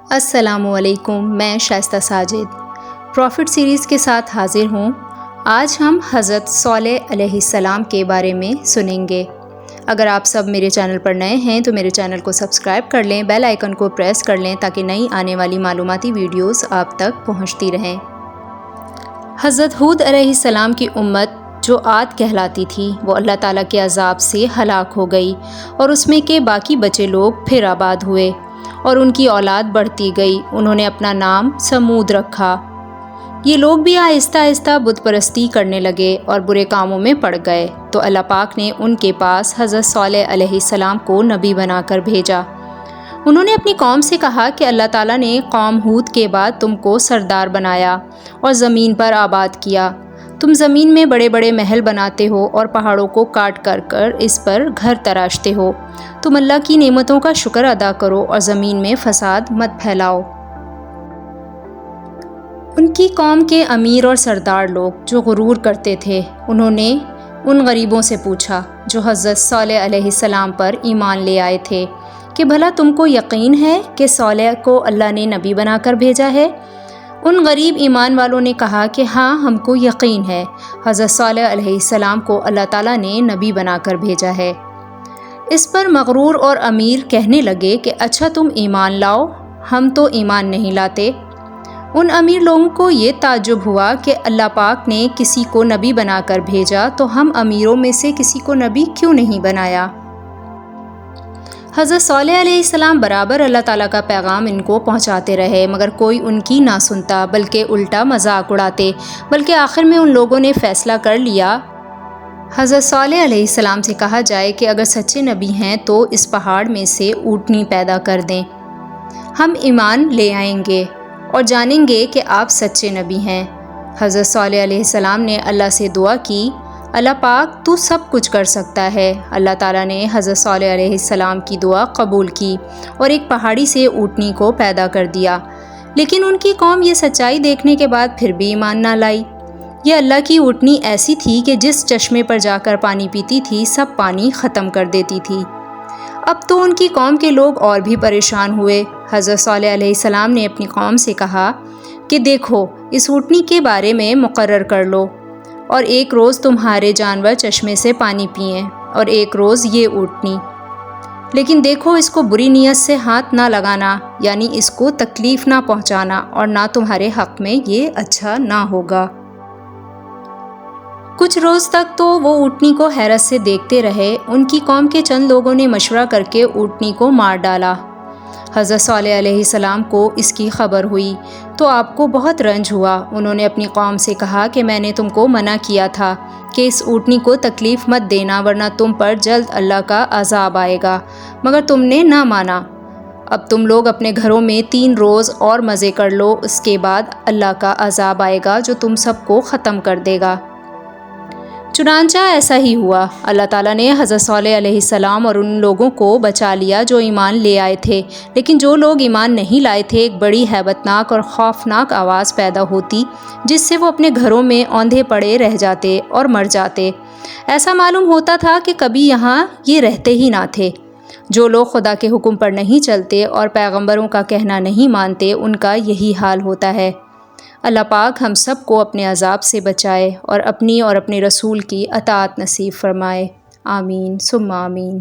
السلام علیکم، میں شائستہ ساجد پروفٹ سیریز کے ساتھ حاضر ہوں۔ آج ہم حضرت صالح علیہ السلام کے بارے میں سنیں گے۔ اگر آپ سب میرے چینل پر نئے ہیں تو میرے چینل کو سبسکرائب کر لیں، بیل آئیکن کو پریس کر لیں تاکہ نئی آنے والی معلوماتی ویڈیوز آپ تک پہنچتی رہیں۔ حضرت ہود علیہ السلام کی امت جو عاد کہلاتی تھی وہ اللہ تعالیٰ کے عذاب سے ہلاک ہو گئی، اور اس میں کے باقی بچے لوگ پھر آباد ہوئے اور ان کی اولاد بڑھتی گئی۔ انہوں نے اپنا نام سمود رکھا۔ یہ لوگ بھی آہستہ آہستہ بت پرستی کرنے لگے اور برے کاموں میں پڑ گئے، تو اللہ پاک نے ان کے پاس حضرت صالح علیہ السلام کو نبی بنا کر بھیجا۔ انہوں نے اپنی قوم سے کہا کہ اللہ تعالیٰ نے قوم ہود کے بعد تم کو سردار بنایا اور زمین پر آباد کیا۔ تم زمین میں بڑے بڑے محل بناتے ہو اور پہاڑوں کو کاٹ کر اس پر گھر تراشتے ہو۔ تم اللہ کی نعمتوں کا شکر ادا کرو اور زمین میں فساد مت پھیلاؤ۔ ان کی قوم کے امیر اور سردار لوگ جو غرور کرتے تھے، انہوں نے ان غریبوں سے پوچھا جو حضرت صالح علیہ السلام پر ایمان لے آئے تھے کہ بھلا تم کو یقین ہے کہ صالح کو اللہ نے نبی بنا کر بھیجا ہے؟ ان غریب ایمان والوں نے کہا کہ ہاں، ہم کو یقین ہے، حضرت صالح علیہ السلام کو اللہ تعالیٰ نے نبی بنا کر بھیجا ہے۔ اس پر مغرور اور امیر کہنے لگے کہ اچھا تم ایمان لاؤ، ہم تو ایمان نہیں لاتے۔ ان امیر لوگوں کو یہ تعجب ہوا کہ اللہ پاک نے کسی کو نبی بنا کر بھیجا تو ہم امیروں میں سے کسی کو نبی کیوں نہیں بنایا؟ حضرت صالح علیہ السلام برابر اللہ تعالیٰ کا پیغام ان کو پہنچاتے رہے، مگر کوئی ان کی نہ سنتا بلکہ الٹا مذاق اڑاتے۔ بلکہ آخر میں ان لوگوں نے فیصلہ کر لیا، حضرت صالح علیہ السلام سے کہا جائے کہ اگر سچے نبی ہیں تو اس پہاڑ میں سے اونٹنی پیدا کر دیں، ہم ایمان لے آئیں گے اور جانیں گے کہ آپ سچے نبی ہیں۔ حضرت صالح علیہ السلام نے اللہ سے دعا کی، اللہ پاک تو سب کچھ کر سکتا ہے۔ اللہ تعالیٰ نے حضرت صالح علیہ السلام کی دعا قبول کی اور ایک پہاڑی سے اونٹنی کو پیدا کر دیا۔ لیکن ان کی قوم یہ سچائی دیکھنے کے بعد پھر بھی ایمان نہ لائی۔ یہ اللہ کی اونٹنی ایسی تھی کہ جس چشمے پر جا کر پانی پیتی تھی سب پانی ختم کر دیتی تھی۔ اب تو ان کی قوم کے لوگ اور بھی پریشان ہوئے۔ حضرت صالح علیہ السلام نے اپنی قوم سے کہا کہ دیکھو، اس اونٹنی کے بارے میں مقرر کر لو، اور ایک روز تمہارے جانور چشمے سے پانی پئیں اور ایک روز یہ اونٹنی، لیکن دیکھو اس کو بری نیت سے ہاتھ نہ لگانا، یعنی اس کو تکلیف نہ پہنچانا، اور نہ تمہارے حق میں یہ اچھا نہ ہوگا۔ کچھ روز تک تو وہ اونٹنی کو حیرت سے دیکھتے رہے۔ ان کی قوم کے چند لوگوں نے مشورہ کر کے اونٹنی کو مار ڈالا۔ حضرت صالح علیہ السلام کو اس کی خبر ہوئی تو آپ کو بہت رنج ہوا۔ انہوں نے اپنی قوم سے کہا کہ میں نے تم کو منع کیا تھا کہ اس اونٹنی کو تکلیف مت دینا ورنہ تم پر جلد اللہ کا عذاب آئے گا، مگر تم نے نہ مانا۔ اب تم لوگ اپنے گھروں میں 3 روز اور مزے کر لو، اس کے بعد اللہ کا عذاب آئے گا جو تم سب کو ختم کر دے گا۔ چنانچہ ایسا ہی ہوا۔ اللہ تعالیٰ نے حضرت صالح علیہ السلام اور ان لوگوں کو بچا لیا جو ایمان لے آئے تھے، لیکن جو لوگ ایمان نہیں لائے تھے ایک بڑی ہیبتناک اور خوفناک آواز پیدا ہوتی جس سے وہ اپنے گھروں میں اوندھے پڑے رہ جاتے اور مر جاتے۔ ایسا معلوم ہوتا تھا کہ کبھی یہاں یہ رہتے ہی نہ تھے۔ جو لوگ خدا کے حکم پر نہیں چلتے اور پیغمبروں کا کہنا نہیں مانتے ان کا یہی حال ہوتا ہے۔ اللہ پاک ہم سب کو اپنے عذاب سے بچائے اور اپنی اور اپنے رسول کی اطاعت نصیب فرمائے۔ آمین ثم آمین۔